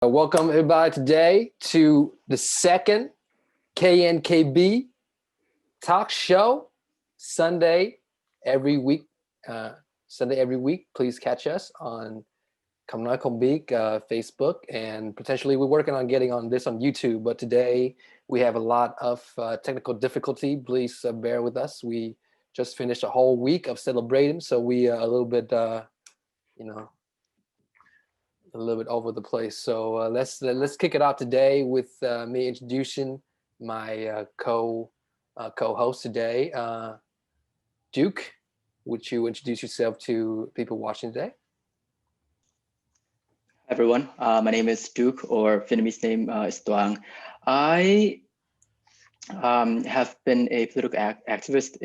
Welcome everybody today to the second KNKB talk show Sunday every week. Please catch us on KNKB Facebook, and potentially we're working on getting on this on YouTube. But today we have a lot of technical difficulty. Please bear with us. We just finished a whole week of celebrating, so we are a little bit, a little bit over the place. So let's kick it off today with me introducing my co-host today. Duke, would you introduce yourself to people watching today? Hi everyone, my name is Duke, or Vietnamese name is Doang. I have been a political activist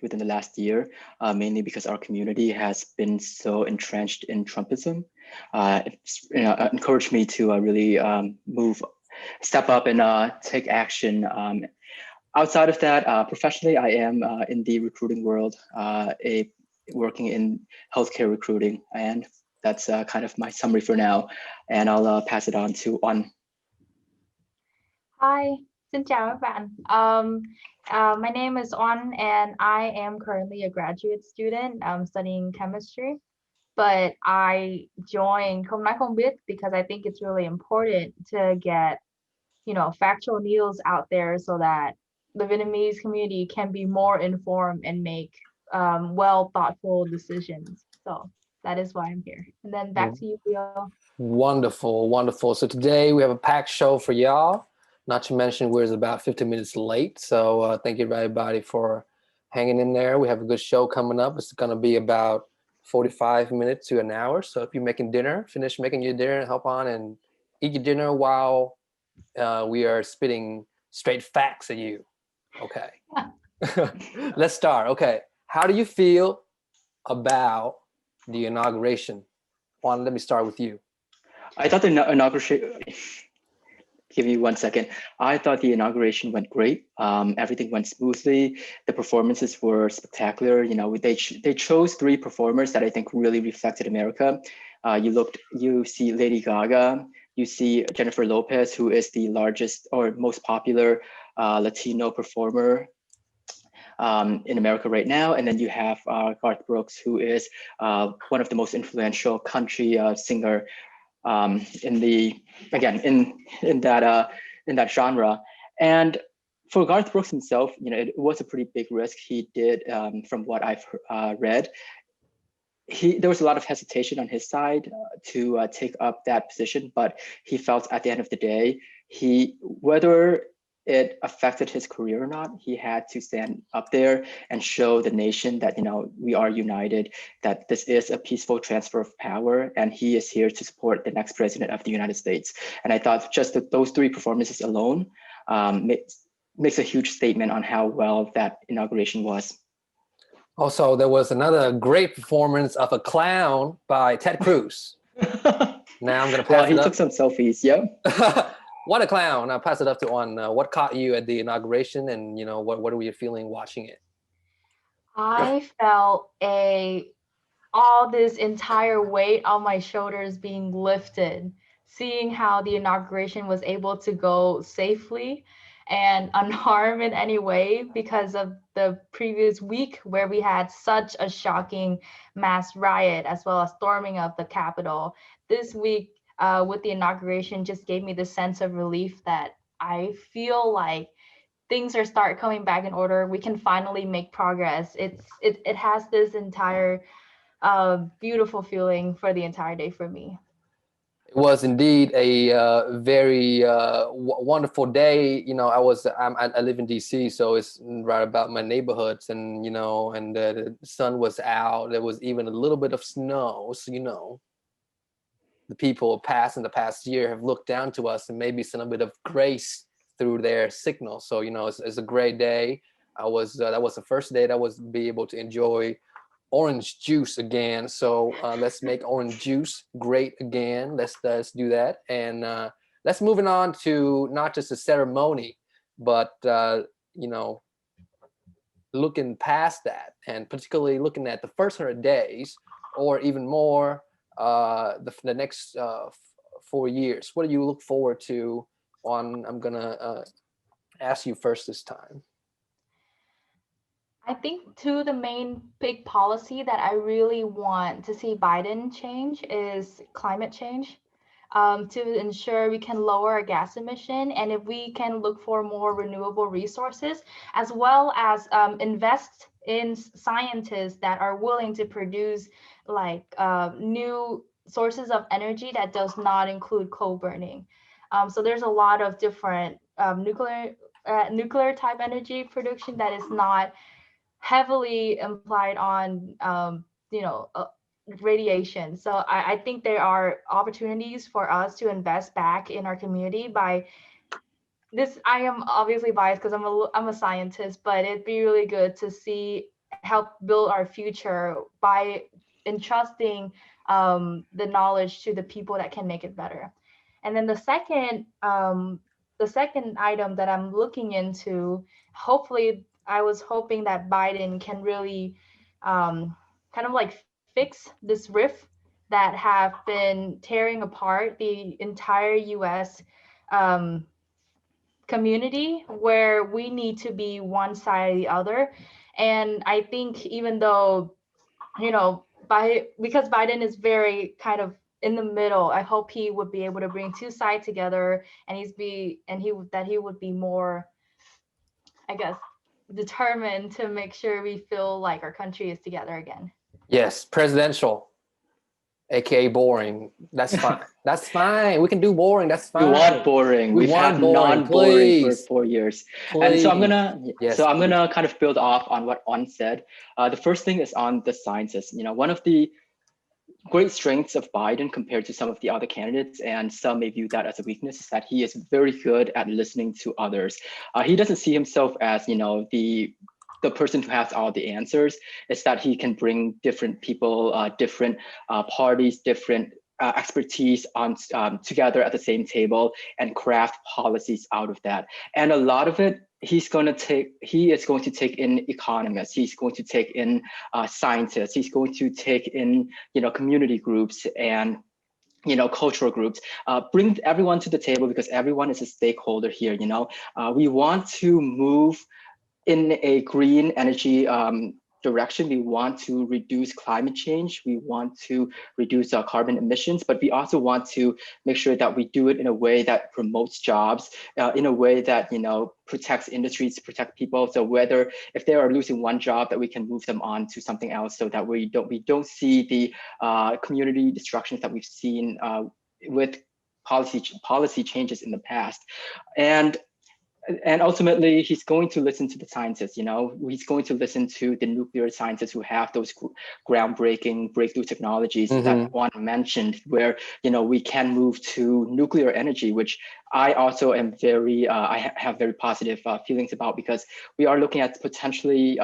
within the last year, mainly because our community has been so entrenched in Trumpism. It's encouraged me to really step up and take action. Outside of that, professionally, I am in the recruiting world, working in healthcare recruiting, and that's kind of my summary for now. And I'll pass it on to On. Hi, xin chào các bạn. My name is On, and I am currently a graduate student studying chemistry. But I joined Không Nói Không Biết because I think it's really important to get, factual news out there so that the Vietnamese community can be more informed and make well thoughtful decisions. So that is why I'm here. And then back to you, Leo. Wonderful. So today we have a packed show for y'all. Not to mention we're about 15 minutes late. So thank you everybody for hanging in there. We have a good show coming up. It's going to be about 45 minutes to an hour. So if you're making dinner, finish making your dinner and hop on and eat your dinner while we are spitting straight facts at you. Okay. Let's start. Okay. How do you feel about the inauguration? Juan, let me start with you. I thought the inauguration, give me 1 second. I thought the inauguration went great. Everything went smoothly. The performances were spectacular. They chose 3 performers that I think really reflected America. You see Lady Gaga, you see Jennifer Lopez, who is the largest or most popular Latino performer in America right now. And then you have Garth Brooks, who is one of the most influential country singer in that genre. And for Garth Brooks himself, it was a pretty big risk he did. From what I've read, there was a lot of hesitation on his side to take up that position, but he felt at the end of the day, whether it affected his career or not, he had to stand up there and show the nation that we are united, that this is a peaceful transfer of power, and he is here to support the next president of the United States. And I thought just that those 3 performances alone makes a huge statement on how well that inauguration was. Also, there was another great performance of a clown by Ted Cruz. Now I'm going to pass it up. He took some selfies, yeah. What a clown. I'll pass it up to On. What caught you at the inauguration, and what were you feeling watching it? I felt all this entire weight on my shoulders being lifted, seeing how the inauguration was able to go safely and unharmed in any way because of the previous week where we had such a shocking mass riot as well as storming of the Capitol. This week, with the inauguration, just gave me the sense of relief that I feel like things start coming back in order. We can finally make progress. It has this entire beautiful feeling for the entire day for me. It was indeed a very wonderful day. I live in DC, so it's right about my neighborhoods, and and the sun was out. There was even a little bit of snow, so the people in the past year have looked down to us and maybe some bit of grace through their signal. So it's a great day. That was the first day that I was be able to enjoy orange juice again. So let's make orange juice great again. Let's do that, and let's move on to not just a ceremony, but looking past that, and particularly looking at the first 100 days, or even more, the next 4 years? What do you look forward to on, I'm gonna ask you first this time. I think the main big policy that I really want to see Biden change is climate change. To ensure we can lower our gas emission, and if we can look for more renewable resources, as well as invest in scientists that are willing to produce like new sources of energy that does not include coal burning. So there's a lot of different nuclear type energy production that is not heavily implied on radiation. So I think there are opportunities for us to invest back in our community by this. I am obviously biased because I'm a scientist, but it'd be really good to see help build our future by entrusting the knowledge to the people that can make it better. And then the second item that I'm looking into, hopefully, I was hoping that Biden can really kind of like fix this rift that have been tearing apart the entire U.S. Um, community, where we need to be one side or the other. And I think even though, because Biden is very kind of in the middle, I hope he would be able to bring two sides together, and he would be more, I guess, determined to make sure we feel like our country is together again. Yes, presidential, aka boring. That's fine. That's fine. We can do boring. That's fine. We want boring. We've had non-boring for 4 years. Please. And so I'm gonna Yes, kind of build off on what On said. The first thing is on the sciences. One of the great strengths of Biden compared to some of the other candidates, and some may view that as a weakness, is that he is very good at listening to others. He doesn't see himself as the person who has all the answers. It's that he can bring different people, different parties, different expertise on together at the same table and craft policies out of that. And a lot of it, he is going to take in economists, he's going to take in scientists, he's going to take in community groups and cultural groups, bring everyone to the table, because everyone is a stakeholder here. We want to move in a green energy direction. We want to reduce climate change. We want to reduce our carbon emissions, but we also want to make sure that we do it in a way that promotes jobs, in a way that protects industries, protect people. So if they are losing one job, that we can move them on to something else, so that we don't see the community destructions that we've seen with policy changes in the past. And ultimately, he's going to listen to the scientists. He's going to listen to the nuclear scientists who have those groundbreaking breakthrough technologies that Juan mentioned, where we can move to nuclear energy, which I also am I have very positive feelings about, because we are looking at potentially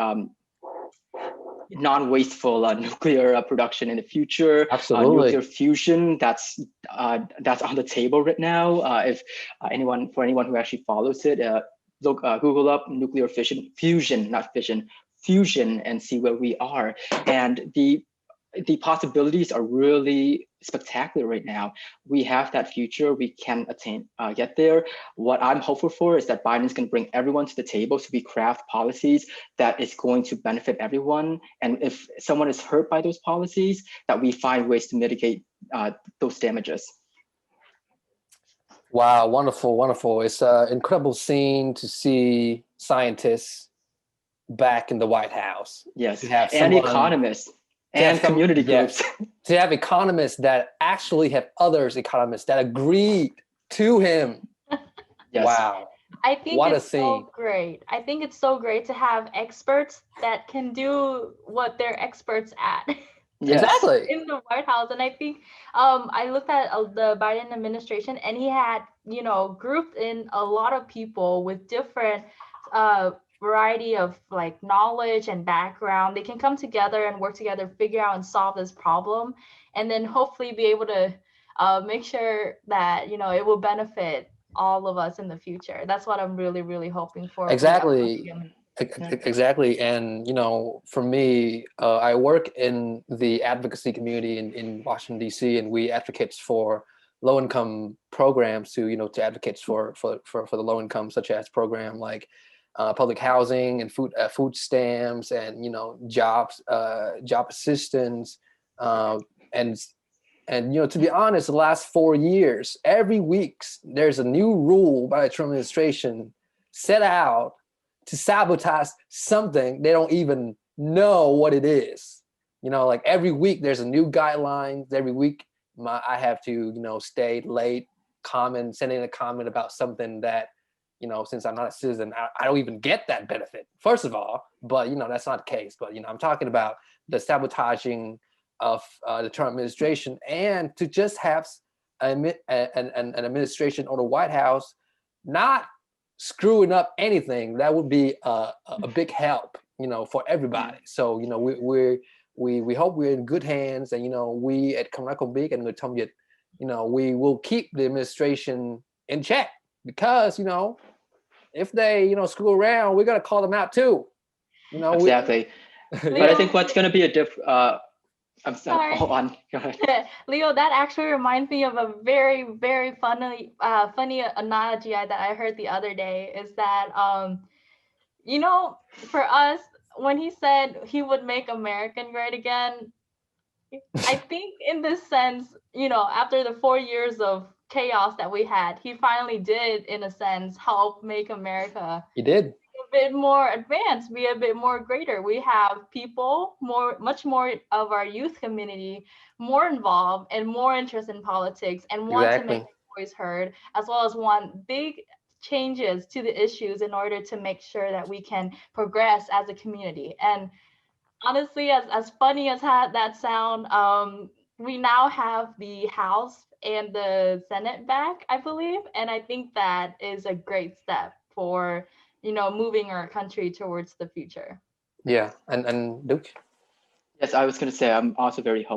non-wasteful nuclear production in the future. Absolutely. Nuclear fusion, that's on the table right now. If anyone who actually follows it, Google up nuclear fusion, not fission, fusion, and see where we are. And the possibilities are really spectacular right now. We have that future. We can get there. What I'm hopeful for is that Biden's going to bring everyone to the table, so we craft policies that is going to benefit everyone. And if someone is hurt by those policies, that we find ways to mitigate those damages. Wow, wonderful, wonderful. It's an incredible scene to see scientists back in the White House. Yes, and economists. And community groups. To have economists that actually have economists that agreed to him. Yes. Wow. I think it's so great. I think it's so great to have experts that can do what they're experts at. Yes. Exactly. In the White House. And I think I looked at the Biden administration, and he had, grouped in a lot of people with different variety of like knowledge and background. They can come together and work together, figure out and solve this problem, and then hopefully be able to make sure that it will benefit all of us in the future. That's what I'm really, really hoping for. Exactly. Exactly. And for me, I work in the advocacy community in Washington, D.C., and we advocate for low-income programs to advocates for the low income, such as program like public housing and food stamps and job assistance, and to be honest, the last 4 years, every week there's a new rule by the Trump administration set out to sabotage something they don't even know what it is. Like every week there's a new guidelines. Every week I have to stay late, send in a comment about something that since I'm not a citizen, I don't even get that benefit, first of all. But that's not the case. But I'm talking about the sabotaging of the Trump administration, and to just have an administration or the White House not screwing up anything. That would be a big help, for everybody. So we hope we're in good hands, and we at KNKB and Người Thông Việt, we will keep the administration in check, because if they screw around, we're gonna call them out too. Exactly. But I think what's gonna be a I'm sorry. Hold on. Go ahead. Leo, that actually reminds me of a very, very funny analogy that I heard the other day. Is that for us, when he said he would make American great again, I think in this sense, after the 4 years of chaos that we had, he finally did, in a sense, help make America. He did. A bit more advanced, be a bit more greater. We have people much more of our youth community more involved and more interest in politics, and want to make their voice heard, as well as want big changes to the issues in order to make sure that we can progress as a community. And honestly, as funny as that sound, we now have the House and the Senate back, I believe, and I think that is a great step for moving our country towards the future. Yeah, and Duke? Yes, I was going to say I'm also very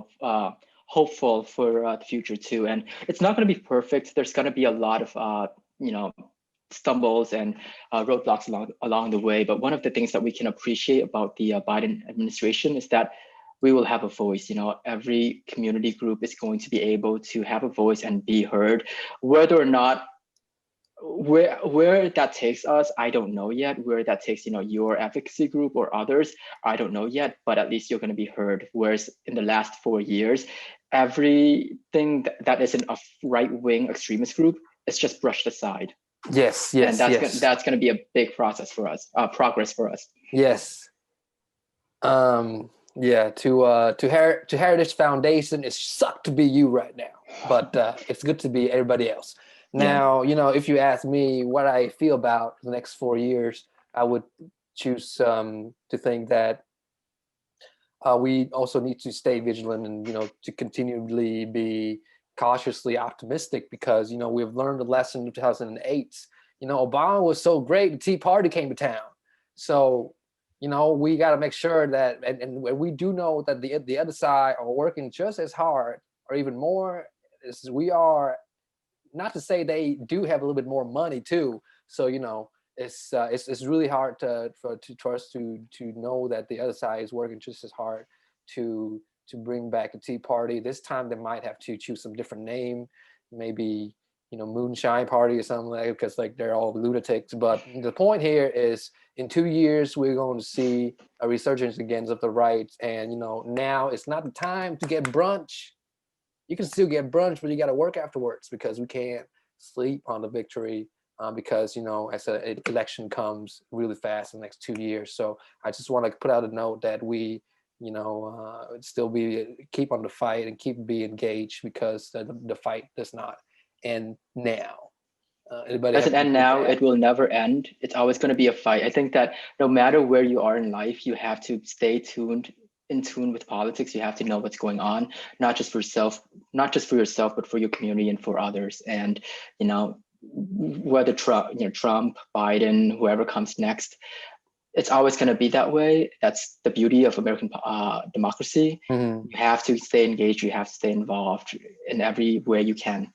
hopeful for the future too. And it's not going to be perfect. There's going to be a lot of stumbles and roadblocks along the way. But one of the things that we can appreciate about the Biden administration is that we will have a voice. Every community group is going to be able to have a voice and be heard, whether or not where that takes us, I don't know yet. Where that takes your advocacy group or others, I don't know yet, but at least you're going to be heard. Whereas in the last 4 years, everything that isn't a right-wing extremist group is just brushed aside. Yes, and that's going to be a big progress for us. Yes. Yeah, to Heritage Foundation, it sucked to be you right now, but it's good to be everybody else. Now, if you ask me what I feel about the next 4 years, I would choose to think that we also need to stay vigilant and, to continually be cautiously optimistic, because, we've learned a lesson in 2008. Obama was so great, the Tea Party came to town. So, we got to make sure that, and we do know that the other side are working just as hard or even more as we are. Not to say they do have a little bit more money too. So it's really hard for us to know that the other side is working just as hard to bring back the Tea Party. This time they might have to choose some different name, maybe Moonshine Party or something like that, because they're all lunatics. But the point here is, in 2 years we're going to see a resurgence again of the right, and now it's not the time to get brunch. You can still get brunch, but you got to work afterwards, because we can't sleep on the victory, because, as an election comes really fast in the next 2 years. So I just want to put out a note that we, still keep on the fight and keep engaged, because the fight does not end now. It doesn't end now. It will never end. It's always going to be a fight. I think that no matter where you are in life, you have to stay in tune with politics. You have to know what's going on, not just for yourself, but for your community and for others. And whether Trump, Biden, whoever comes next, it's always going to be that way. That's the beauty of American democracy. Mm-hmm. You have to stay engaged. You have to stay involved in every way you can.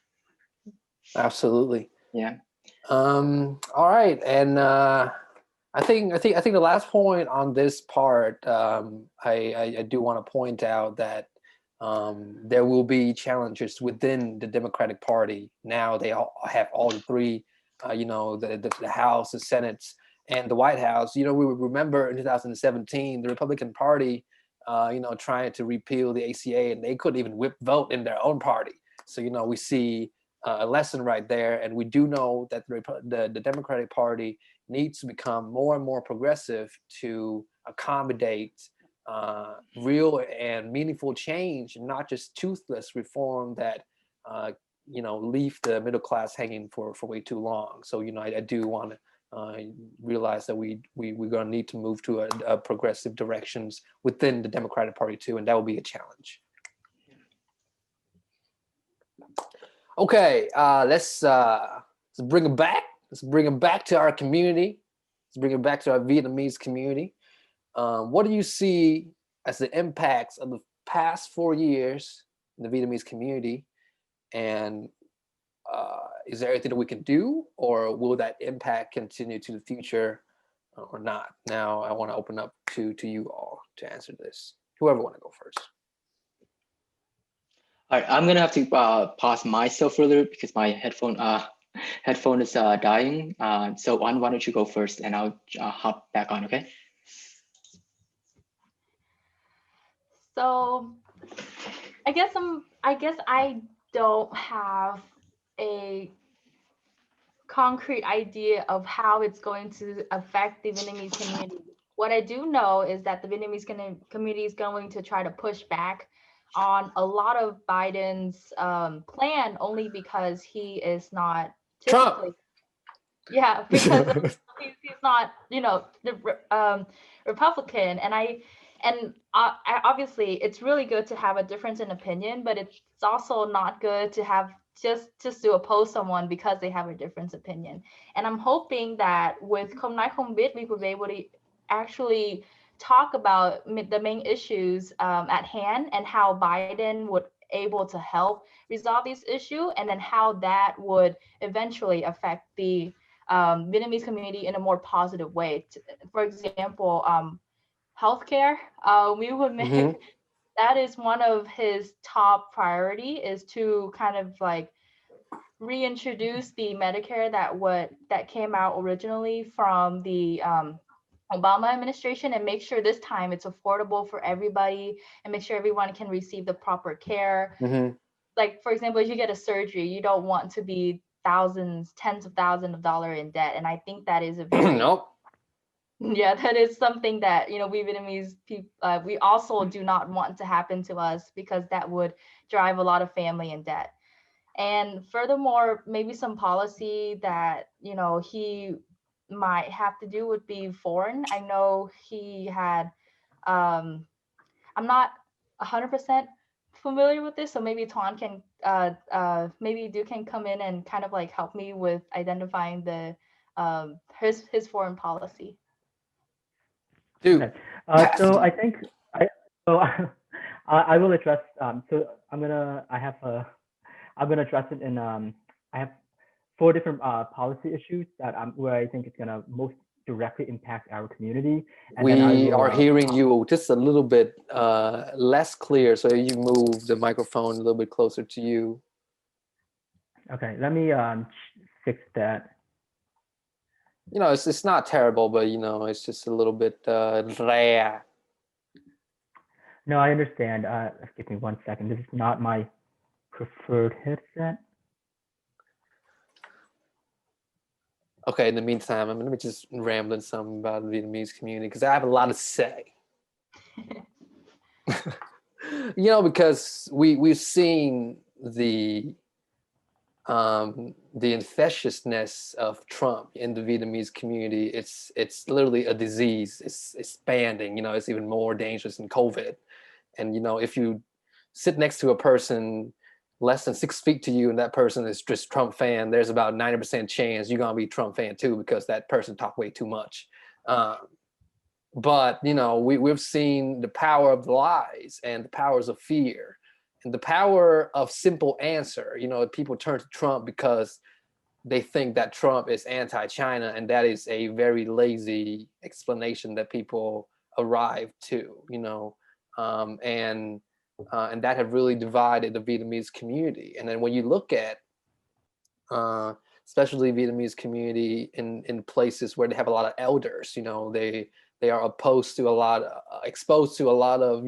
Absolutely. Yeah. All right, and I think the last point on this part, I do want to point out that There will be challenges within the Democratic Party. Now they all have all the three, the House, the Senate, and the White House. We remember in 2017, the Republican Party, trying to repeal the ACA, and they couldn't even whip vote in their own party. So, we see a lesson right there. And we do know that the Democratic Party needs to become more and more progressive to accommodate real and meaningful change, and not just toothless reform that leave the middle class hanging for way too long. So I do want to realize that we're going to need to move to a progressive directions within the Democratic Party too, and that will be a challenge. Okay, let's bring it back. Let's bring it back to our community. Let's bring it back to our Vietnamese community. What do you see as the impacts of the past 4 years in the Vietnamese community? And is there anything that we can do, or will that impact continue to the future or not? Now, I want to open up to you all to answer this. Whoever want to go first. All right, I'm going to have to pause myself for a little because my headphone is dying. So why don't you go first, and I'll hop back on, okay? So I guess I don't have a concrete idea of how it's going to affect the Vietnamese community. What I do know is that the Vietnamese community is going to try to push back on a lot of Biden's plan, only because he is not typically, Trump. Yeah, because he's not, the Republican, and obviously it's really good to have a difference in opinion, but it's also not good to have just to oppose someone because they have a different opinion. And I'm hoping that with Không Nói Không Biết, we will be able to actually talk about the main issues at hand, and how Biden would able to help resolve these issues, and then how that would eventually affect the Vietnamese community in a more positive way. For example, healthcare, we would make that is one of his top priority, is to kind of like reintroduce the Medicare that came out originally from the Obama administration, and make sure this time it's affordable for everybody, and make sure everyone can receive the proper care. Like, for example, if you get a surgery, you don't want to be thousands, tens of thousands of dollars in debt. And I think that is a very Nope. Yeah, that is something that, we Vietnamese people, we also do not want to happen to us, because that would drive a lot of family in debt. And furthermore, maybe some policy that, he might have to do would be foreign. I know he had, I'm not 100% familiar with this, so maybe Tuan can, maybe Du can come in and kind of like help me with identifying the his foreign policy. Dude. Okay. So I think I will address. So I'm gonna address it in. I have 4 different policy issues that where I think it's gonna most directly impact our community. And we are hearing you just a little bit less clear, so you move the microphone a little bit closer to you. Okay, let me fix that. It's not terrible, but it's just a little bit rare. No, I understand. Give me 1 second. This is not my preferred headset. Okay, in the meantime, let me just rambling some about the Vietnamese community, because I have a lot to say. Because we've seen the infectiousness of Trump in the Vietnamese community. It's literally a disease. It's expanding. It's even more dangerous than COVID. And if you sit next to a person less than 6 feet to you, and that person is just Trump fan, there's about 90% chance you're gonna be Trump fan too, because that person talk way too much. But we've seen the power of lies, and the powers of fear, and the power of simple answer. People turn to Trump because they think that Trump is anti-China, and that is a very lazy explanation that people arrive to. And and that have really divided the Vietnamese community. And then when you look at especially Vietnamese community in places where they have a lot of elders, they are opposed to a lot, exposed to a lot of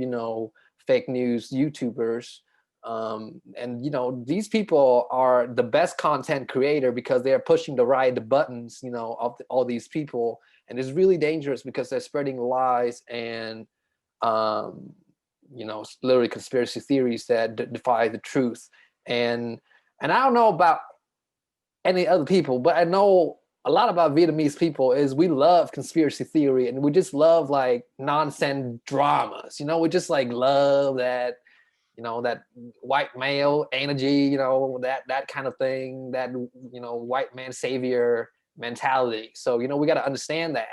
fake news YouTubers. And these people are the best content creator because they are pushing the right buttons, of all these people, and it's really dangerous because they're spreading lies and literally conspiracy theories that defy the truth. And I don't know about any other people, but I know a lot about Vietnamese people is we love conspiracy theory and we just love like nonsense dramas. We just like love that, that white male energy, that kind of thing, that, white man savior mentality. So, we got to understand that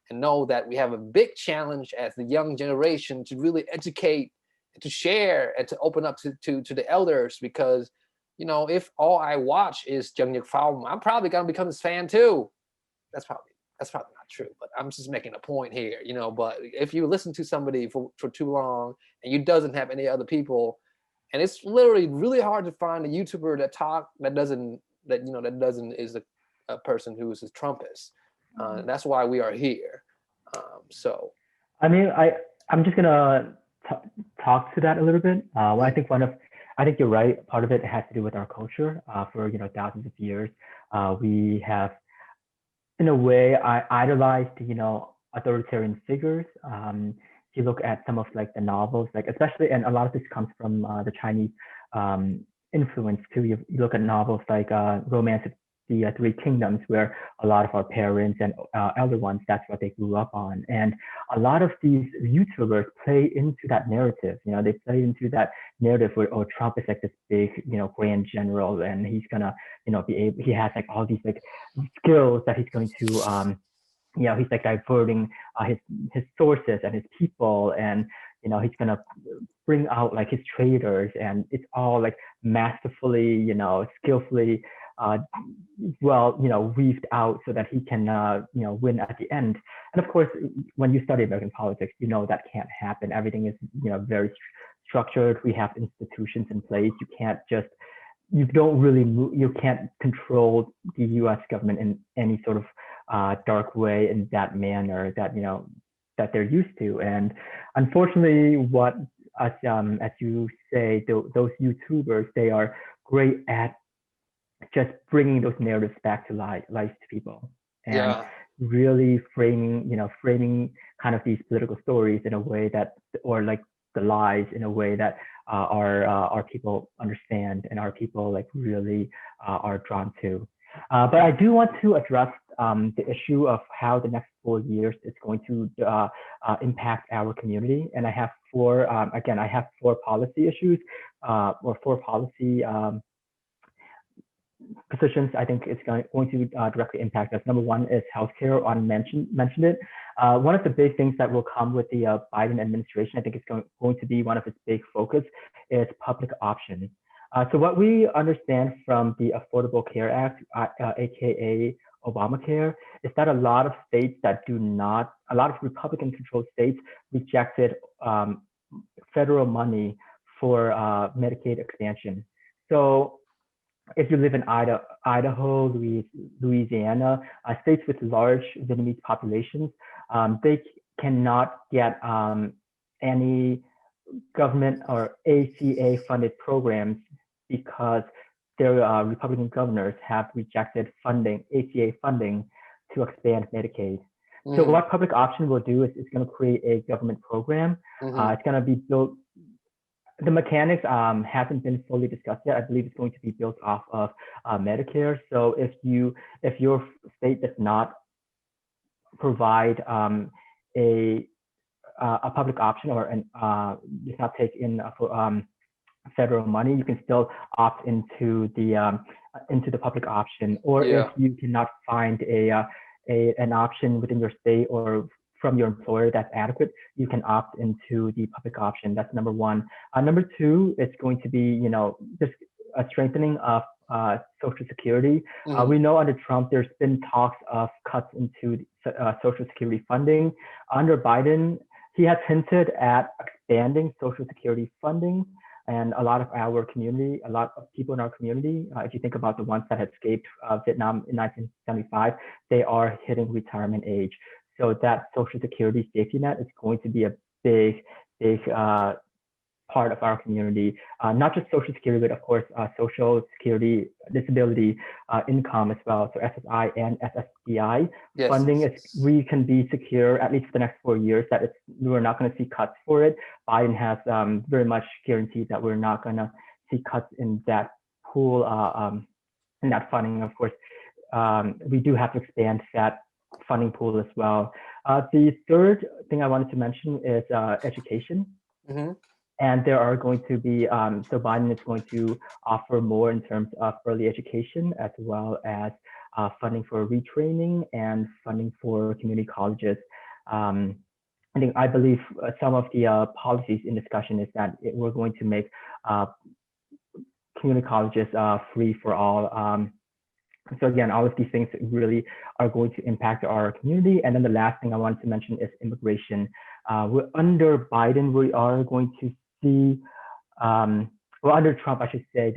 and know that we have a big challenge as the young generation to really educate and to share and to open up to the elders, because if all I watch is Jung Nhật Pham, I'm probably gonna become his fan too. That's probably not true, but I'm just making a point here, But if you listen to somebody for too long and you doesn't have any other people, and it's literally really hard to find a YouTuber that is a person who is a Trumpist. That's why we are here. So, I mean, I'm just gonna talk to that a little bit. I think you're right. Part of it has to do with our culture. For thousands of years, we have, in a way, idolized authoritarian figures. If you look at some of like the novels, like especially, and a lot of this comes from the Chinese influence too. You look at novels like Romance of the Three Kingdoms, where a lot of our parents and elder ones, that's what they grew up on. And a lot of these YouTubers play into that narrative. They play into that narrative where, oh, Trump is like this big, grand general, and he's gonna, he has like all these like skills that he's going to, he's like diverting his sources and his people, and he's gonna bring out like his traitors, and it's all like masterfully, skillfully weaved out so that he can win at the end. And of course, when you study American politics, that can't happen. Everything is very structured. We have institutions in place. You can't control the U.S. government in any sort of dark way in that manner that that they're used to. And unfortunately, what as you say, those YouTubers, they are great at just bringing those narratives back to life to people, and really framing kind of these political stories in a way that, or like the lies in a way that our people understand and our people like really are drawn to. But I do want to address the issue of how the next 4 years is going to impact our community. And I have four policy issues or four policy positions I think it's going to directly impact us. Number one is healthcare. I mentioned it. One of the big things that will come with the Biden administration, I think it's going to be one of its big focus, is public option. So what we understand from the Affordable Care Act, aka Obamacare, is that a lot of Republican-controlled states rejected federal money for Medicaid expansion. So if you live in Idaho, Louisiana, states with large Vietnamese populations, they cannot get any government or ACA-funded programs because their Republican governors have rejected ACA funding to expand Medicaid. So what public option will do is it's going to create a government program. It's going to be built. The mechanics haven't been fully discussed yet. I believe it's going to be built off of Medicare. So if your state does not provide a public option or does not take in federal money, you can still opt into the public option. Or if you cannot find an option within your state or from your employer that's adequate, you can opt into the public option. That's number one. Number two, it's going to be, just a strengthening of Social Security. We know under Trump, there's been talks of cuts into Social Security funding. Under Biden, he has hinted at expanding Social Security funding. And a lot of our community, a lot of people in our community, if you think about the ones that had escaped Vietnam in 1975, they are hitting retirement age. So that Social Security safety net is going to be a big, big part of our community, not just Social Security, but of course, Social Security disability income as well. So SSI and SSDI funding is, we can be secure at least for the next 4 years that we're not going to see cuts for it. Biden has very much guaranteed that we're not going to see cuts in that pool, in that funding. Of course, we do have to expand that funding pool as well. The third thing I wanted to mention is education. Mm-hmm. And there are going to be, so Biden is going to offer more in terms of early education, as well as funding for retraining and funding for community colleges. I believe some of the policies in discussion is that we're going to make community colleges free for all. So again, all of these things really are going to impact our community. And then the last thing I wanted to mention is immigration. We're under Biden, we are going to see, well, under Trump, I should say,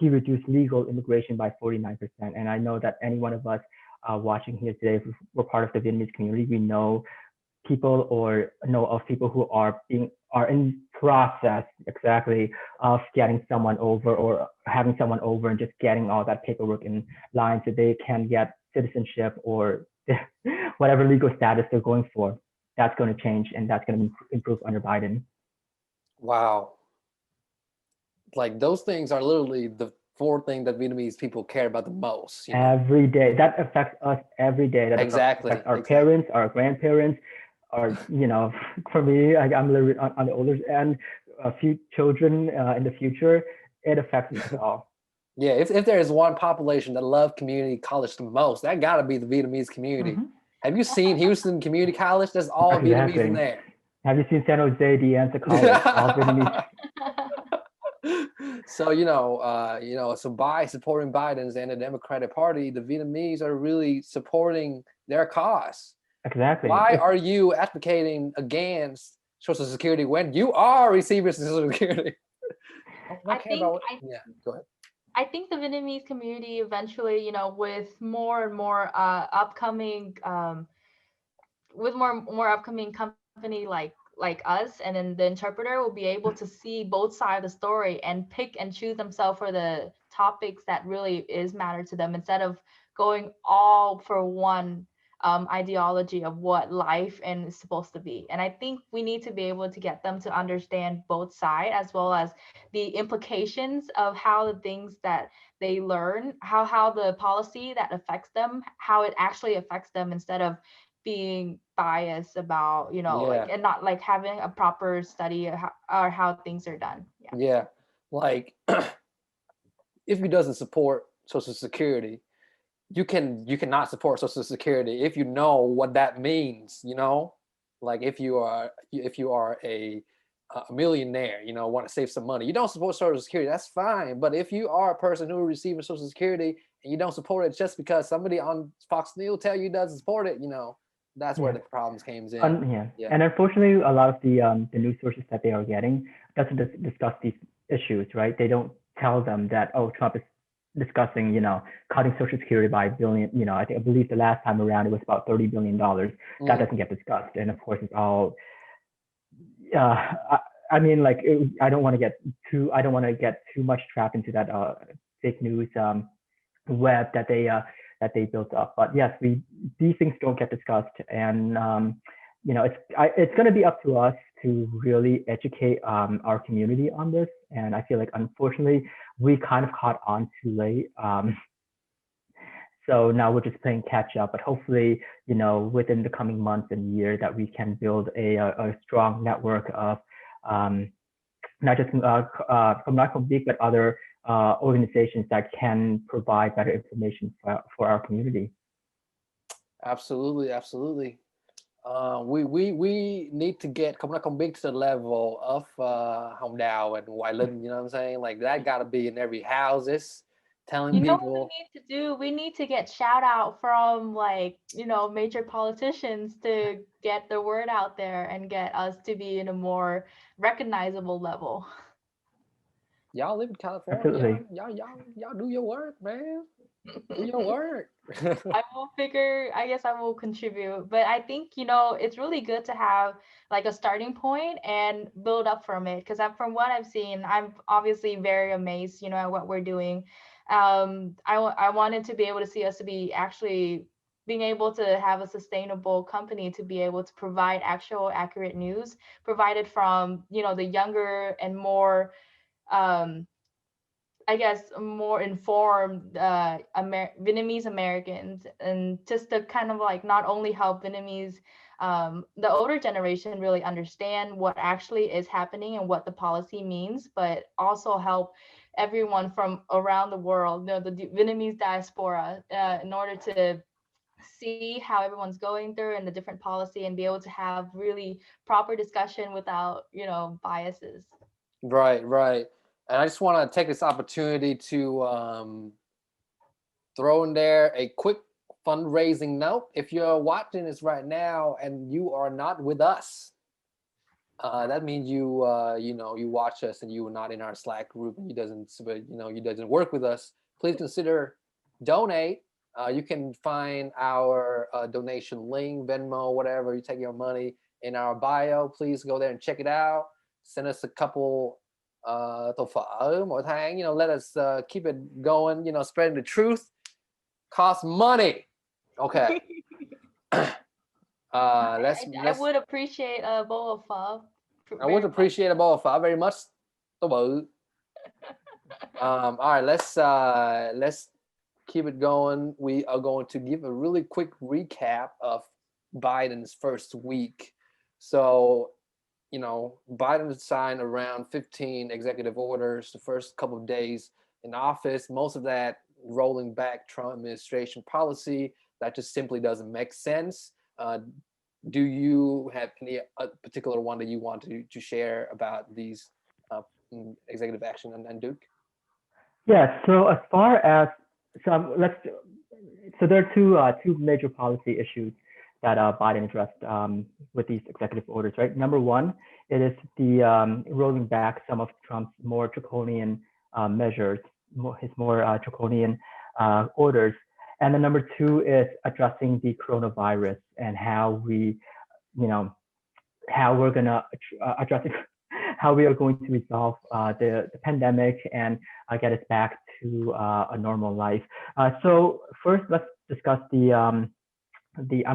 he reduced legal immigration by 49%. And I know that any one of us watching here today, if we're part of the Vietnamese community, we know people or know of people who are in process exactly of getting someone over or having someone over and just getting all that paperwork in line so they can get citizenship or whatever legal status they're going for. That's going to change, and that's going to improve under Biden. Wow. Like those things are literally the 4 things that Vietnamese people care about the most. You know? Every day. That affects us every day. That affects our parents, our grandparents, or, you know, for me, I'm a little bit on the older end, a few children in the future, it affects us all. Yeah, if there is one population that love community college the most, that got to be the Vietnamese community. Mm-hmm. Have you seen Houston Community College? There's all Vietnamese in there. Have you seen San Jose De Anza College? All Vietnamese. So, so by supporting Biden's and the Democratic Party, the Vietnamese are really supporting their cause. Exactly. Why are you advocating against Social Security when you are receiving Social Security? Go ahead. I think the Vietnamese community eventually, with more and more upcoming, with more upcoming company like us, and then the interpreter will be able to see both sides of the story and pick and choose themselves for the topics that really matter to them, instead of going all for one ideology of what life is supposed to be. And I think we need to be able to get them to understand both sides, as well as the implications of how the things that they learn, how the policy that affects them, how it actually affects them, instead of being biased about, and not like having a proper study or how things are done. Yeah. Like if he doesn't support Social Security, you cannot support Social Security if you know what that means, like if you are a millionaire, want to save some money, you don't support Social Security, that's fine. But if you are a person who is receiving Social Security and you don't support it just because somebody on Fox News tell you doesn't support it, that's where the problems came in. And unfortunately, a lot of the news sources that they are getting doesn't discuss these issues, right? They don't tell them that, Trump is discussing, cutting Social Security by $1 billion. I believe the last time around it was about $30 billion. That doesn't get discussed, and of course it's all. I don't want to get too much trapped into that fake news web that they built up. But yes, these things don't get discussed, and it's going to be up to us to really educate our community on this. And I feel like, unfortunately, we kind of caught on too late. So now we're just playing catch up. But hopefully, within the coming months and year, that we can build a strong network of not just from KNKB, but other organizations that can provide better information for our community. Absolutely. We need to get KNKB to the level of Hồng Đào and Hoài Linh, you know what I'm saying? Like that got to be in every houses, telling You know what we people. need to do? We need to get shout out from like, major politicians to get the word out there and get us to be in a more recognizable level. Y'all live in California. Absolutely. Y'all do your work, man. Do your work. I guess I will contribute. But I think, it's really good to have like a starting point and build up from it. Because from what I've seen, I'm obviously very amazed, at what we're doing. I wanted to be able to see us to be actually being able to have a sustainable company to be able to provide actual accurate news provided from, the younger and more, I guess, more informed Vietnamese Americans, and just to kind of like not only help Vietnamese, the older generation really understand what actually is happening and what the policy means, but also help everyone from around the world, the Vietnamese diaspora, in order to see how everyone's going through and the different policy and be able to have really proper discussion without, biases. Right, right. And I just want to take this opportunity to throw in there a quick fundraising note. If you're watching this right now and you are not with us, that means you watch us and you are not in our Slack group and you doesn't work with us. Please consider donate. You can find our donation link, Venmo, whatever. You take your money in our bio. Please go there and check it out. Send us a couple tô phở mỗi tháng. Let us keep it going. Spreading the truth costs money. Okay. I would appreciate a bowl of pho. I would appreciate a bowl of phở very much. Tô bự. All right, let's keep it going. We are going to give a really quick recap of Biden's first week. So, Biden signed around 15 executive orders the first couple of days in office, most of that rolling back Trump administration policy that just simply doesn't make sense. Do you have any particular one that you want to share about these executive action and Duke? Yeah. So as far as so there are two major policy issues that Biden addressed with these executive orders, right? Number one, it is the rolling back some of Trump's more draconian measures, his more draconian orders. And then number two is addressing the coronavirus and how we, how we're gonna address it, how we are going to resolve the pandemic and get us back to a normal life. So first, let's discuss I'm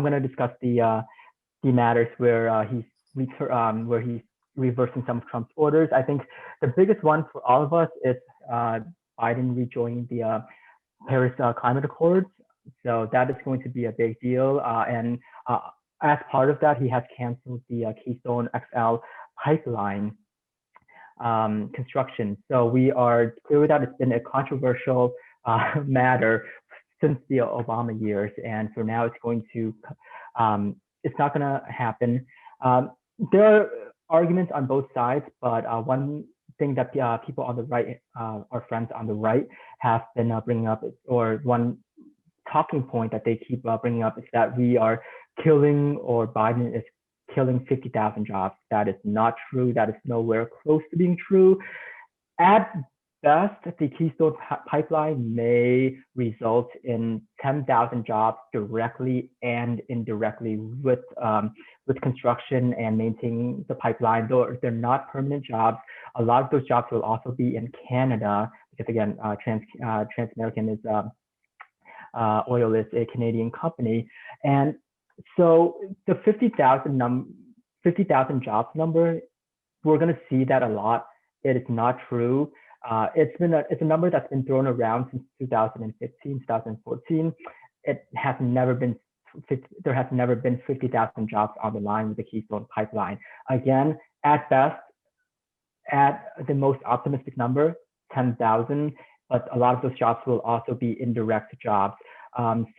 going to discuss the matters where he's reversing some of Trump's orders. I think the biggest one for all of us is Biden rejoining the Paris Climate Accords. So that is going to be a big deal. And as part of that, he has canceled the Keystone XL pipeline construction. So we are clear with that. It's been a controversial matter since the Obama years, and so now it's not going to happen. There are arguments on both sides, but one thing that people on the right, our friends on the right, have been bringing up, or one talking point that they keep bringing up, is that we are killing, or Biden is killing 50,000 jobs. That is not true. That is nowhere close to being true. At best, the Keystone pipeline may result in 10,000 jobs directly and indirectly with construction and maintaining the pipeline. Though they're not permanent jobs, a lot of those jobs will also be in Canada, because again, Trans-American is oil is a Canadian company, and so the 50,000 jobs number, we're going to see that a lot. It is not true. It's a number that's been thrown around since 2015, 2014. There has never been 50,000 jobs on the line with the Keystone pipeline. Again, at best, at the most optimistic number, 10,000, but a lot of those jobs will also be indirect jobs.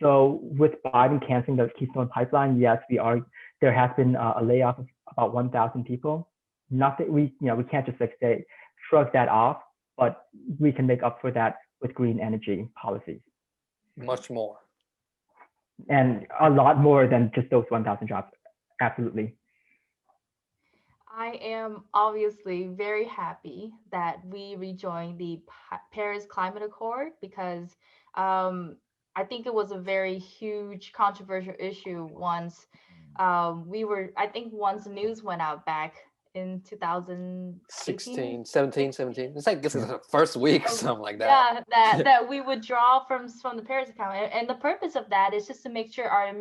So with Biden canceling the Keystone pipeline, yes, there has been a layoff of about 1,000 people. Not that we can't just shrug that off, but we can make up for that with green energy policies. Much more. And a lot more than just those 1,000 jobs. Absolutely. I am obviously very happy that we rejoined the Paris Climate Accord because I think it was a very huge controversial issue once I think once the news went out back in 2018. 17. It's like this is the first week or something like that. Yeah, that we withdraw from the Paris Agreement, and the purpose of that is just to make sure our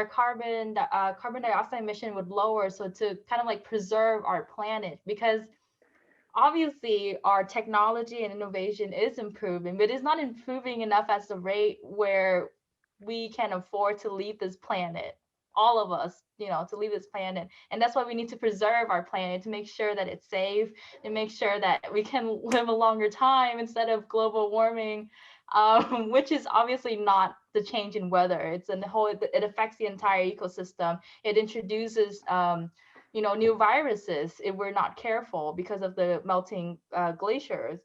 carbon dioxide emission would lower, so to kind of like preserve our planet, because obviously our technology and innovation is improving, but it's not improving enough at the rate where we can afford to leave this planet, all of us, to leave this planet. And that's why we need to preserve our planet, to make sure that it's safe, and make sure that we can live a longer time instead of global warming, which is obviously not the change in weather. It affects the entire ecosystem. It introduces new viruses if we're not careful because of the melting glaciers.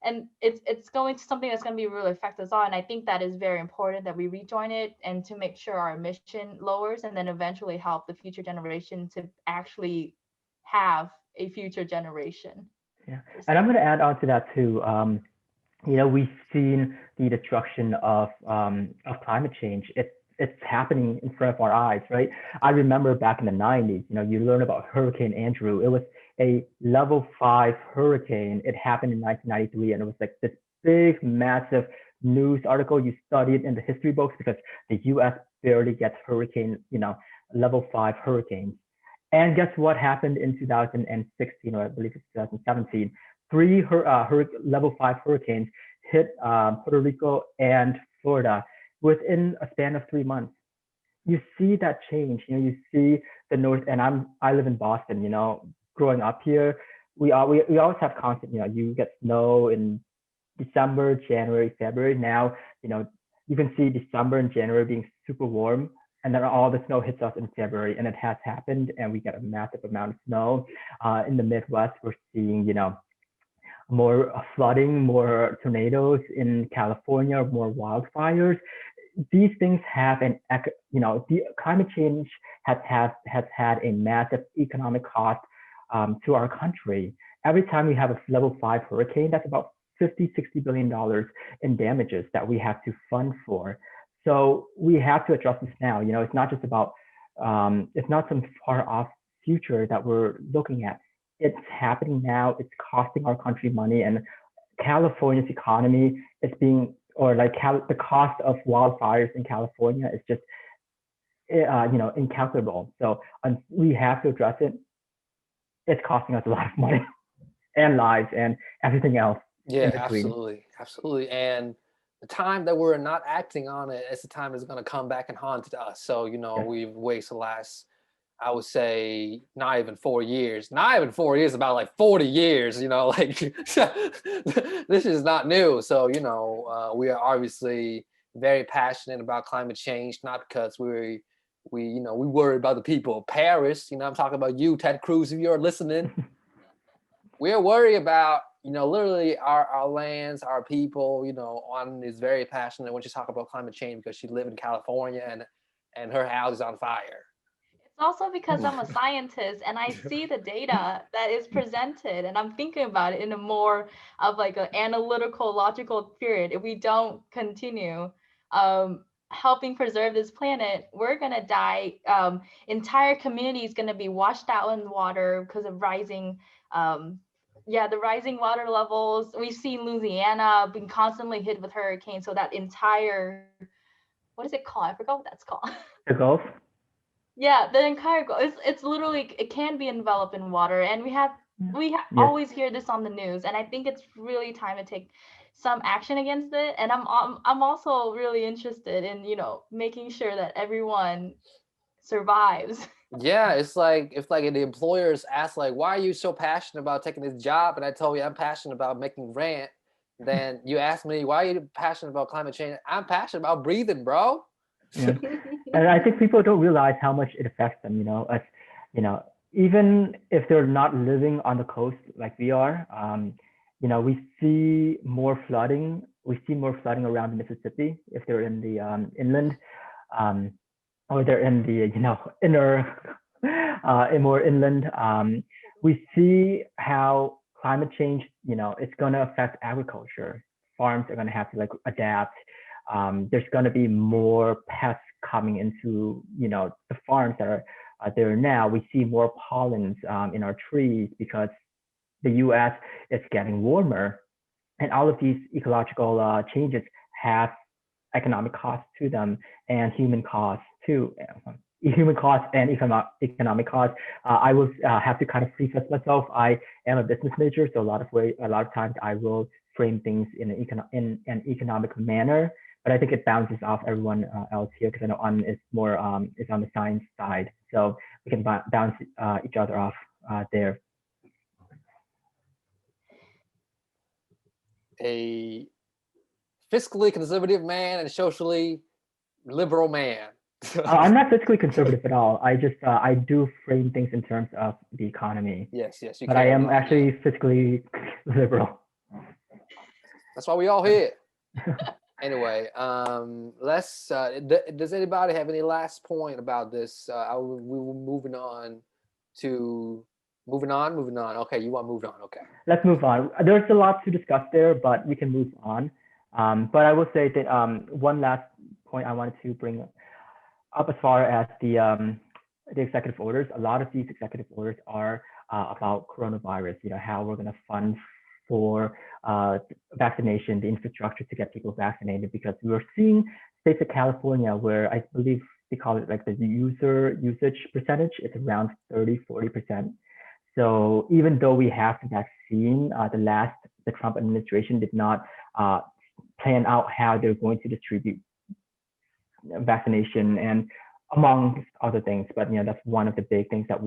And it's going to something that's going to be really affect us all. And I think that is very important that we rejoin it, and to make sure our emission lowers, and then eventually help the future generation to actually have a future generation. Yeah, and I'm going to add on to that too. We've seen the destruction of climate change. It's happening in front of our eyes, right? I remember back in the 90s, you learn about Hurricane Andrew. It was a level 5 hurricane. It happened in 1993, and it was like this big, massive news article. You study it in the history books because the U.S. barely gets level 5 hurricanes. And guess what happened in 2016, or I believe it's 2017? 3 level 5 hurricanes hit Puerto Rico and Florida within a span of 3 months. You see that change. You see the north, and I live in Boston. Growing up here, we always have constant. You get snow in December, January, February. Now, you can see December and January being super warm, and then all the snow hits us in February, and it has happened, and we get a massive amount of snow. In the Midwest, we're seeing, more flooding, more tornadoes in California, more wildfires. These things have the climate change has had a massive economic cost to our country. Every time we have a level 5 hurricane, that's about $50–60 billion in damages that we have to fund for. So we have to address this now. It's not just about, it's not some far off future that we're looking at. It's happening now. It's costing our country money, and California's economy is being, or like the cost of wildfires in California is just, incalculable. So we have to address it. It's costing us a lot of money and lives and everything else. Yeah, absolutely. And the time that we're not acting on it, it's the time it's going to come back and haunt us. So, we've wasted the last, I would say, not even 4 years, about like 40 years, this is not new. So, we are obviously very passionate about climate change, not because we worry about the people of Paris. I'm talking about you, Ted Cruz, if you're listening. We're worried about, literally our lands, our people. Ann is very passionate when she talks about climate change because she lives in California and her house is on fire. It's also because I'm a scientist and I see the data that is presented, and I'm thinking about it in a more of like an analytical, logical period. If we don't continue helping preserve this planet, we're gonna die. Entire community is gonna be washed out in water because of rising the rising water levels. We've seen Louisiana being constantly hit with hurricanes, so that entire, what is it called? I forgot what that's called. The Gulf. Yeah, the entire Gulf. It's literally, it can be enveloped in water, and we always hear this on the news, and I think it's really time to take some action against it. And I'm also really interested in making sure that everyone survives. Yeah, it's like if the employers ask like, why are you so passionate about taking this job? And I told you I'm passionate about making rent. Then you ask me, why are you passionate about climate change? I'm passionate about breathing, bro. Yeah. And I think people don't realize how much it affects them, even if they're not living on the coast like we are, we see more flooding. We see more flooding around the Mississippi if they're in the inland, or they're in the inner, more inland. We see how climate change, it's going to affect agriculture. Farms are going to have to adapt. There's going to be more pests coming into the farms that are there now. We see more pollens in our trees because the U.S. is getting warmer, and all of these ecological changes have economic costs to them and human costs too. Human costs and economic costs. I will have to kind of preface myself. I am a business major, so a lot of times I will frame things in an economic manner. But I think it bounces off everyone else here because I know An is more is on the science side, so we can bounce each other off there. A fiscally conservative man and socially liberal man. I'm not fiscally conservative at all. I do frame things in terms of the economy. Yes, but I am actually fiscally liberal. That's why we all here. Anyway, let's. Does anybody have any last point about this? We were moving on. Okay, you want to move on? Okay. Let's move on. There's a lot to discuss there, but we can move on. But I will say that one last point I wanted to bring up as far as the executive orders. A lot of these executive orders are about coronavirus. How we're going to fund for vaccination, the infrastructure to get people vaccinated, because we were seeing states of California where I believe they call it the usage percentage is around 30-40%. So even though we have the vaccine, the Trump administration did not plan out how they're going to distribute vaccination and among other things. But that's one of the big things that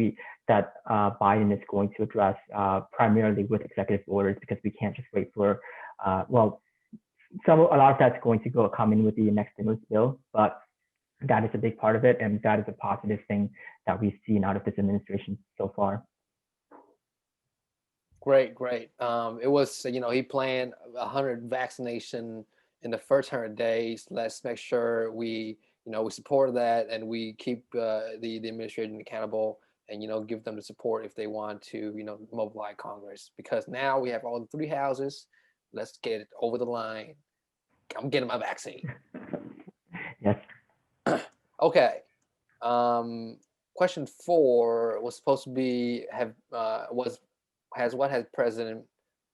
Biden is going to address primarily with executive orders, because we can't just wait for a lot of that's going to come in with the next stimulus bill, but that is a big part of it, and that is a positive thing that we've seen out of this administration so far. Great. It was, he planned 100 vaccination in the first 100 days. Let's make sure we support that, and we keep the administration accountable, and give them the support if they want to, mobilize Congress, because now we have all the 3 houses. Let's get it over the line. I'm getting my vaccine. Yes. Okay. Question 4 was supposed to be what has President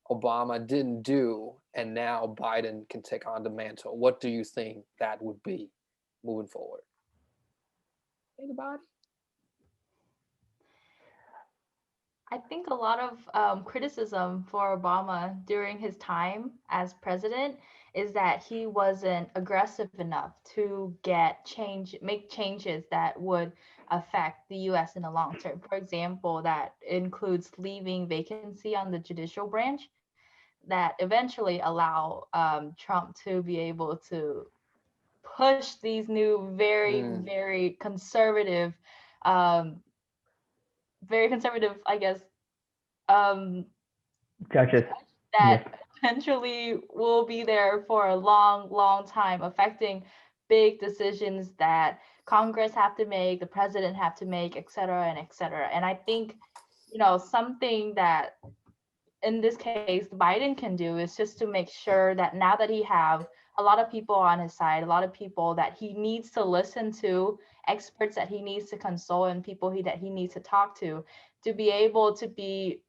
Obama didn't do, and now Biden can take on the mantle. What do you think that would be moving forward? Anybody? I think a lot of criticism for Obama during his time as president is that he wasn't aggressive enough to make changes that would affect the U.S. in the long term. For example, that includes leaving vacancy on the judicial branch that eventually allow Trump to be able to push these new very conservative, I guess, judges that potentially will be there for a long time, affecting big decisions that Congress have to make, the president have to make, et cetera. And I think, something that in this case Biden can do is just to make sure that now that he have a lot of people on his side, a lot of people that he needs to listen to, experts that he needs to consult, and people that he needs to talk to be able to be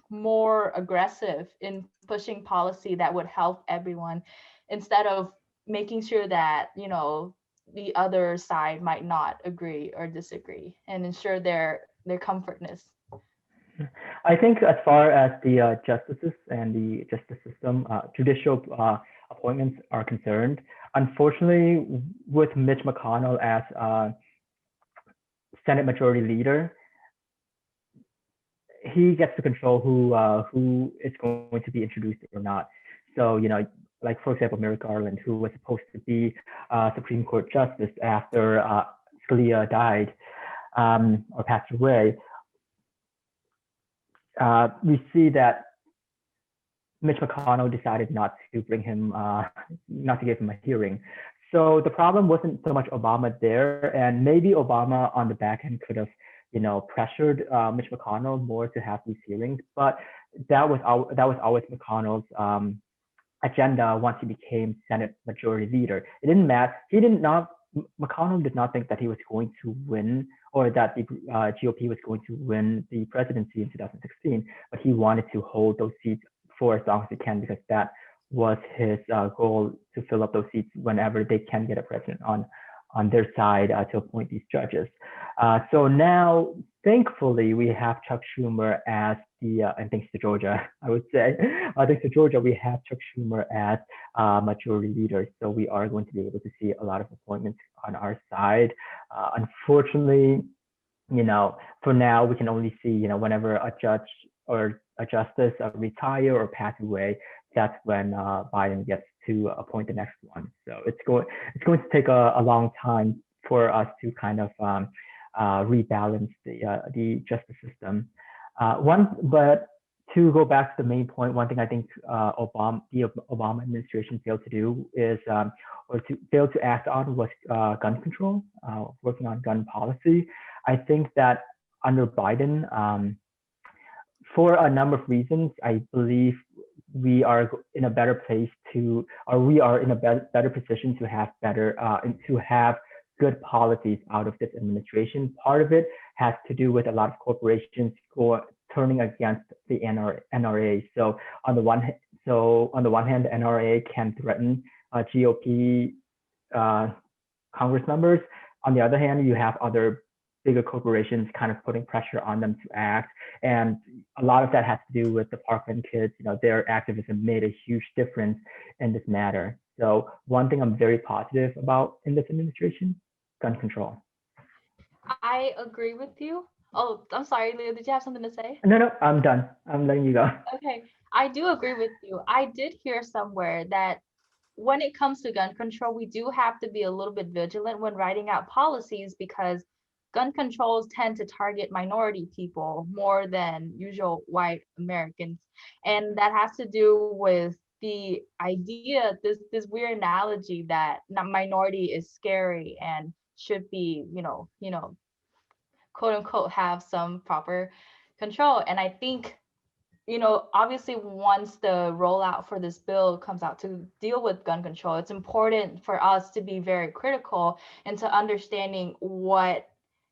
more aggressive in pushing policy that would help everyone, instead of making sure that the other side might not agree or disagree, and ensure their comfortness. I think as far as the justices and the justice system, judicial appointments are concerned, unfortunately, with Mitch McConnell as Senate Majority Leader, he gets to control who is going to be introduced or not. So, like for example, Merrick Garland, who was supposed to be Supreme Court Justice after Scalia died or passed away. We see that Mitch McConnell decided not to bring him, not to give him a hearing. So the problem wasn't so much Obama there, and maybe Obama on the back end could have, pressured Mitch McConnell more to have these hearings, but that was always McConnell's agenda once he became Senate Majority Leader. It didn't matter. McConnell did not think that he was going to win, or that the GOP was going to win the presidency in 2016, but he wanted to hold those seats for as long as he can, because that was his goal, to fill up those seats whenever they can get a president on their side to appoint these judges. So now, thankfully, we have Chuck Schumer as and thanks to Georgia, I would say, thanks to Georgia, we have Chuck Schumer as majority leader. So we are going to be able to see a lot of appointments on our side. Unfortunately, for now, we can only see, whenever a judge or a justice retire or pass away, that's when Biden gets to appoint the next one. So it's going to take a long time for us to kind of rebalance the justice system. But to go back to the main point, one thing I think the Obama administration failed to do is, failed to act on, was gun control, working on gun policy. I think that under Biden, for a number of reasons, I believe we are in a better place we are in a better position to have good policies out of this administration. Part of it has to do with a lot of corporations turning against the NRA. So on the one hand, the NRA can threaten GOP Congress members. On the other hand, you have other bigger corporations kind of putting pressure on them to act, and a lot of that has to do with the Parkland kids. Their activism made a huge difference in this matter. So one thing I'm very positive about in this administration: gun control. I agree with you. Oh, I'm sorry, Leo, did you have something to say? No, I'm done. I'm letting you go. Okay, I do agree with you. I did hear somewhere that when it comes to gun control, we do have to be a little bit vigilant when writing out policies, because gun controls tend to target minority people more than usual white Americans. And that has to do with the idea, this weird analogy that minority is scary and should be, quote unquote, have some proper control. And I think, obviously once the rollout for this bill comes out to deal with gun control, it's important for us to be very critical into understanding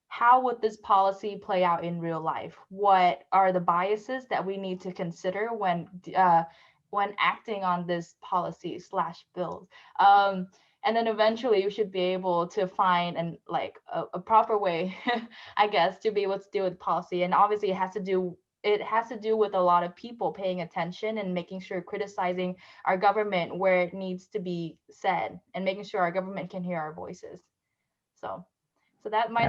how would this policy play out in real life? What are the biases that we need to consider when acting on this policy / bill? And then eventually you should be able to find a proper way, I guess, to be able to deal with policy. And obviously it has to do with a lot of people paying attention and making sure criticizing our government where it needs to be said, and making sure our government can hear our voices. So that's my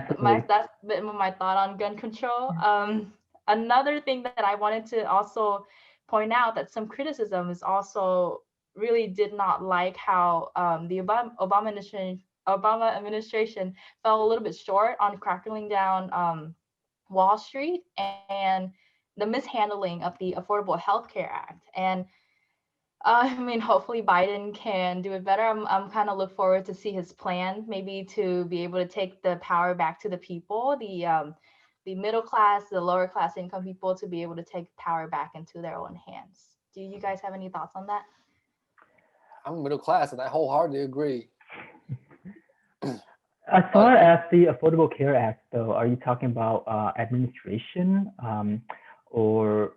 thought on gun control. Another thing that I wanted to also point out, that some criticism is also really did not like how the Obama administration fell a little bit short on cracking down Wall Street and the mishandling of the Affordable Health Care Act. And hopefully Biden can do it better. I'm kind of look forward to see his plan, maybe to be able to take the power back to the people, the middle class, the lower class income people, to be able to take power back into their own hands. Do you guys have any thoughts on that? I'm middle class, and I wholeheartedly agree. As far as the Affordable Care Act, though, are you talking about administration, or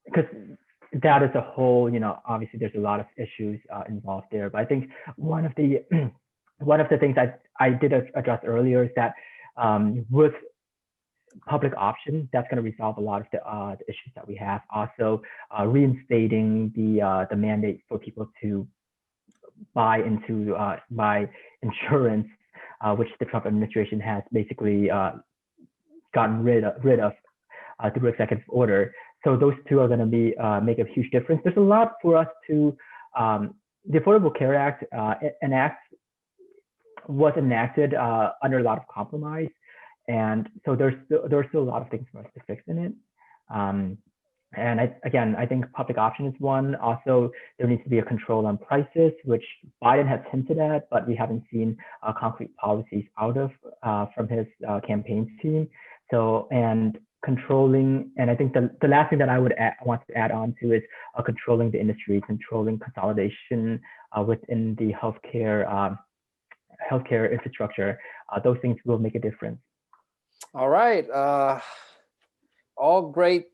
because that is a whole, obviously there's a lot of issues involved there. But I think one of the things I did address earlier is that with public option, that's going to resolve a lot of the issues that we have. Also, reinstating the mandate for people to buy insurance, which the Trump administration has basically gotten rid of through executive order. So those two are going to make a huge difference. There's a lot for us to. The Affordable Care Act was enacted under a lot of compromise, and so there's still a lot of things for us to fix in it. And I think public option is one. Also, there needs to be a control on prices, which Biden has hinted at, but we haven't seen concrete policies out of from his campaign team. So, and controlling, and I think the last thing that I want to add on to is controlling the industry, controlling consolidation within the healthcare infrastructure. Those things will make a difference. All right. All great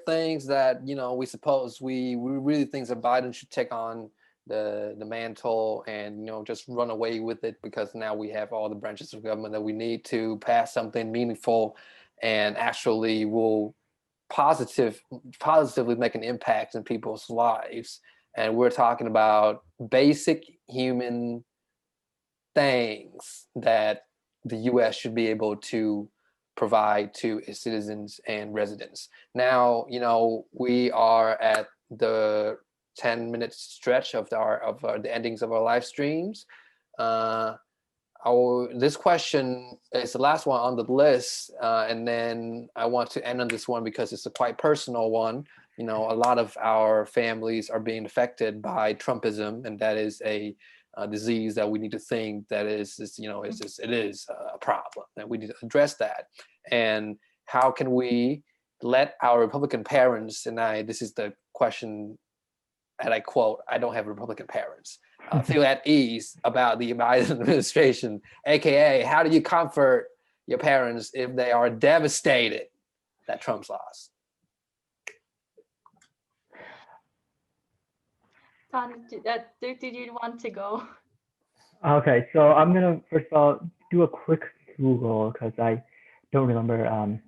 things that, you know, we suppose we really think that Biden should take on the mantle and, you know, just run away with it, because now we have all the branches of government that we need to pass something meaningful and actually will positively make an impact in people's lives. And we're talking about basic human things that the US should be able to provide to its citizens and residents. Now, you know, we are at the 10-minute stretch of the endings of our live streams. This question is the last one on the list, and then I want to end on this one because it's a quite personal one. You know, a lot of our families are being affected by Trumpism, and that is a disease that we need to think that it is a problem, and we need to address that. And how can we let our Republican parents, and this is the question, and I quote, I don't have Republican parents, feel at ease about the Biden administration, aka how do you comfort your parents if they are devastated that Trump's lost? Tan, did you want to go? Okay, so I'm gonna first of all do a quick Google because I don't remember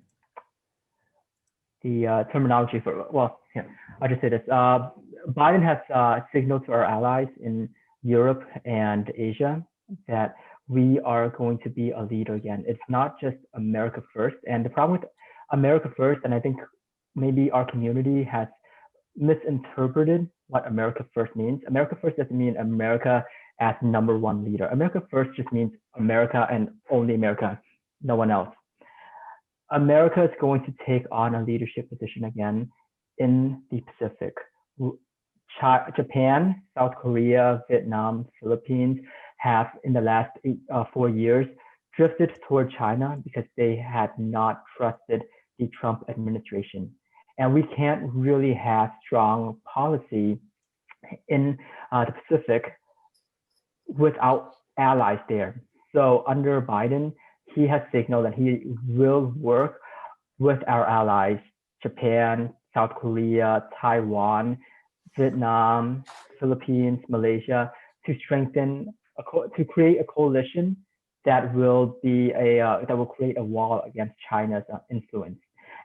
the terminology for. Well, yeah, I'll just say this: Biden has signaled to our allies in Europe and Asia that we are going to be a leader again. It's not just America first, and the problem with America first, and I think maybe our community has misinterpreted what America first means. America first doesn't mean America as number one leader. America first just means America and only America, no one else. America is going to take on a leadership position again in the Pacific. Japan, South Korea, Vietnam, Philippines have in the last 4 years drifted toward China because they had not trusted the Trump administration. And we can't really have strong policy in the Pacific without allies there. So under Biden, he has signaled that he will work with our allies, Japan, South Korea, Taiwan, Vietnam, Philippines, Malaysia, to strengthen, to create a coalition that will create a wall against China's influence.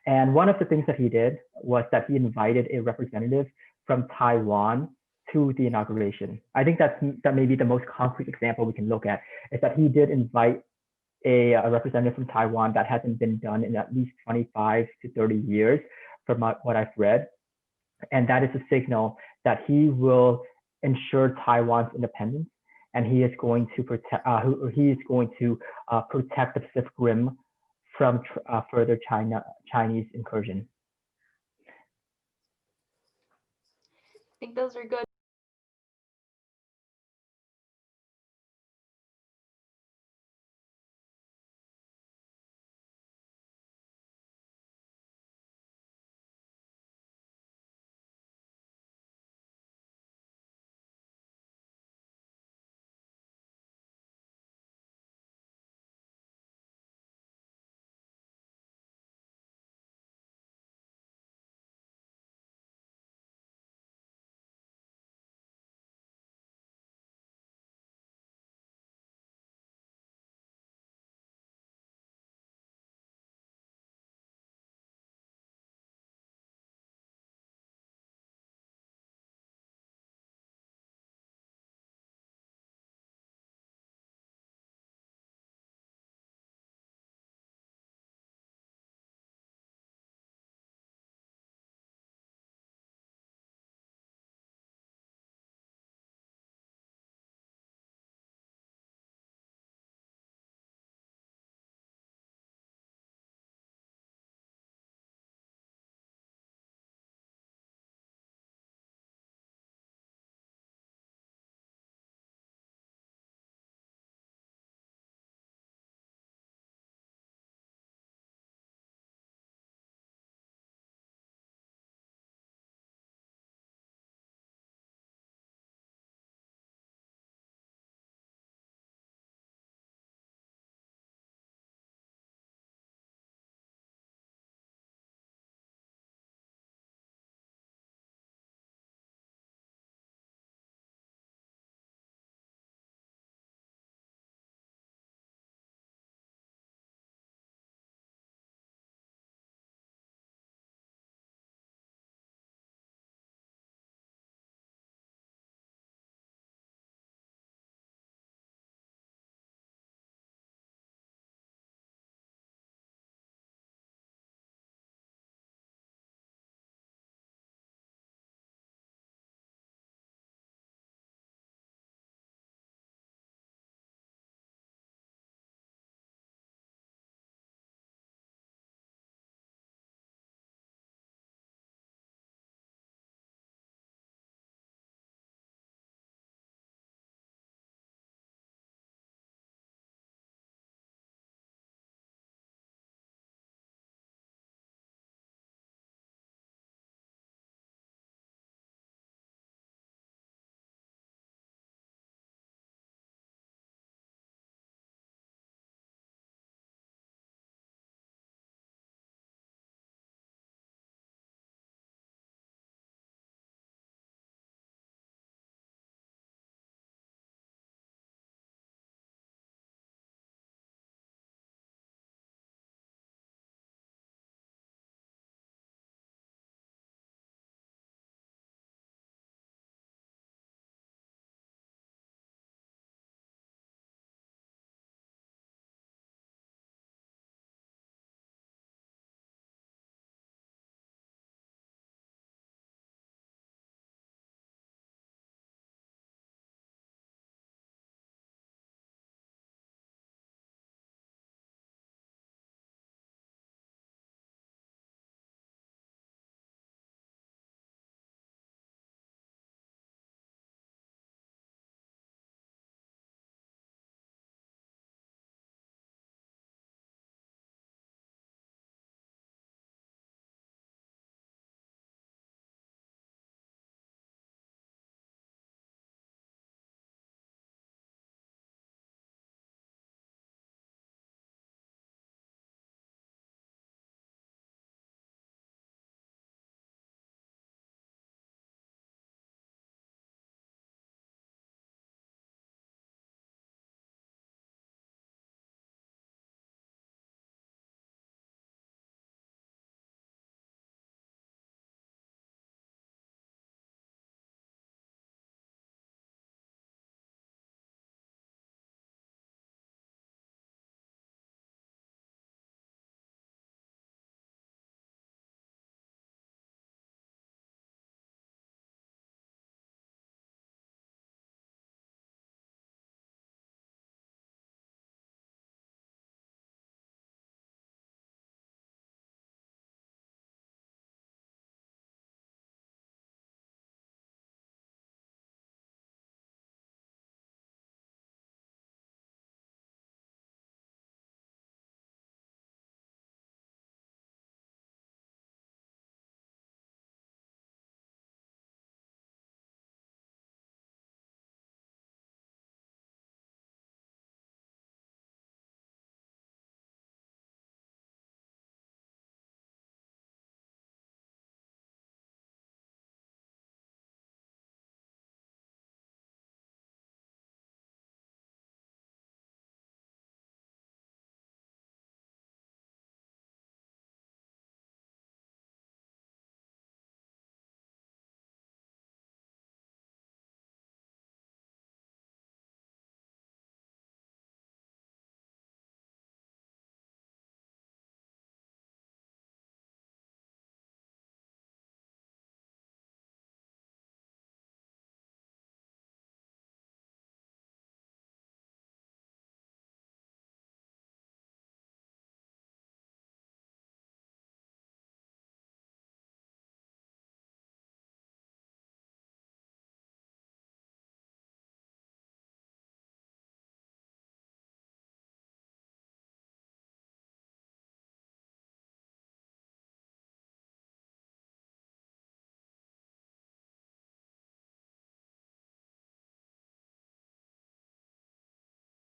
And one of the things that he did was that he invited a representative from Taiwan to the inauguration. I think that may be the most concrete example we can look at, is that he did invite a representative from Taiwan. That hasn't been done in at least 25 to 30 years from what I've read. And that is a signal that he will ensure Taiwan's independence, and he is going to protect the Pacific Rim from further Chinese incursion. I think those are good